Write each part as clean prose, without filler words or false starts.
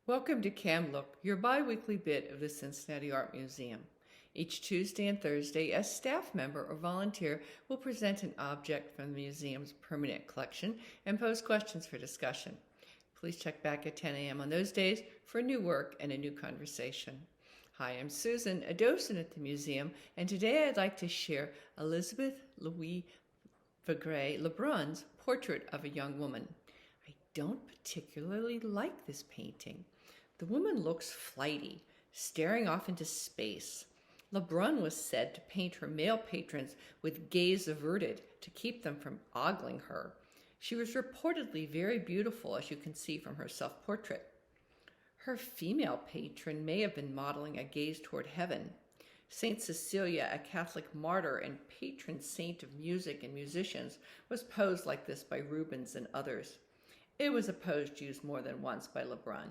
Welcome to Cam Look, your bi-weekly bit of the Cincinnati Art Museum. Each Tuesday and Thursday, a staff member or volunteer will present an object from the museum's permanent collection and pose questions for discussion. Please check back at 10 a.m. on those days for new work and a new conversation. Hi, I'm Susan, a docent at the museum, and today I'd like to share Elizabeth Louise Vigee LeBrun's portrait of a young woman. I don't particularly like this painting. The woman looks flighty, staring off into space. LeBrun was said to paint her male patrons with gaze averted to keep them from ogling her. She was reportedly very beautiful, as you can see from her self-portrait. Her female patron may have been modeling a gaze toward heaven. Saint Cecilia, a Catholic martyr and patron saint of music and musicians, was posed like this by Rubens and others. It was a pose used more than once by LeBrun.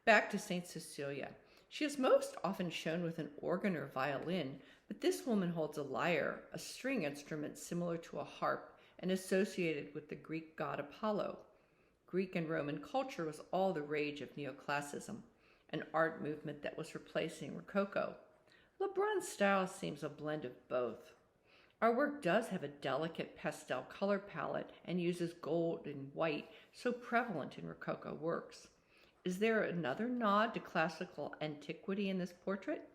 Back to Saint Cecilia. She is most often shown with an organ or violin, but this woman holds a lyre, a string instrument similar to a harp and associated with the Greek god Apollo. Greek and Roman culture was all the rage of neoclassicism, an art movement that was replacing Rococo. LeBrun's style seems a blend of both. Our work does have a delicate pastel color palette and uses gold and white so prevalent in Rococo works. Is there another nod to classical antiquity in this portrait?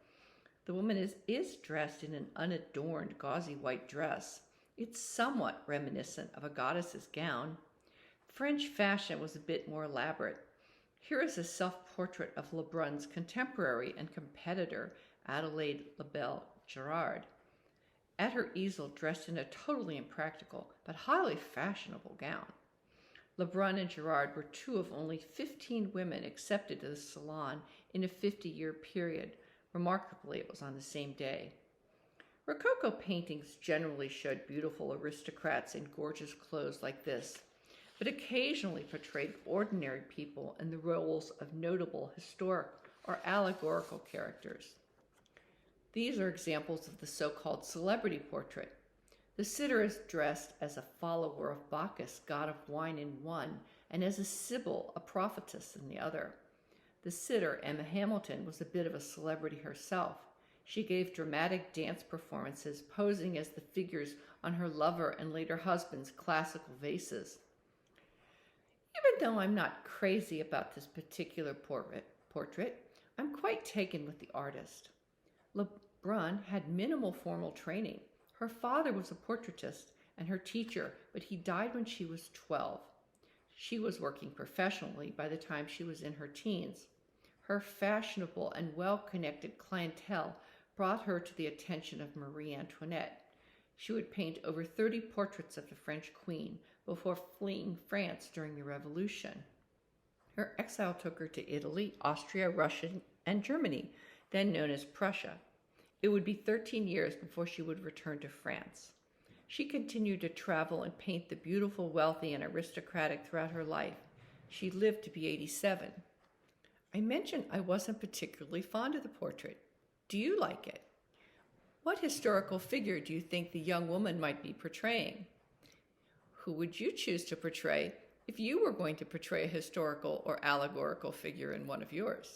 The woman is dressed in an unadorned gauzy white dress. It's somewhat reminiscent of a goddess's gown. French fashion was a bit more elaborate. Here is a self-portrait of LeBrun's contemporary and competitor, Adelaide Labelle Gerard, at her easel dressed in a totally impractical but highly fashionable gown. LeBrun and Gerard were two of only 15 women accepted to the salon in a 50-year period. Remarkably, it was on the same day. Rococo paintings generally showed beautiful aristocrats in gorgeous clothes like this, but occasionally portrayed ordinary people in the roles of notable historic or allegorical characters. These are examples of the so-called celebrity portrait. The sitter is dressed as a follower of Bacchus, god of wine in one, and as a sibyl, a prophetess, in the other. The sitter, Emma Hamilton, was a bit of a celebrity herself. She gave dramatic dance performances, posing as the figures on her lover and later husband's classical vases. Even though I'm not crazy about this particular portrait, I'm quite taken with the artist. LeBrun had minimal formal training. Her father was a portraitist and her teacher, but he died when she was 12. She was working professionally by the time she was in her teens. Her fashionable and well-connected clientele brought her to the attention of Marie Antoinette. She would paint over 30 portraits of the French queen before fleeing France during the Revolution. Her exile took her to Italy, Austria, Russia, and Germany, then known as Prussia. It would be 13 years before she would return to France. She continued to travel and paint the beautiful, wealthy, and aristocratic throughout her life. She lived to be 87. I mentioned I wasn't particularly fond of the portrait. Do you like it? What historical figure do you think the young woman might be portraying? Who would you choose to portray if you were going to portray a historical or allegorical figure in one of yours?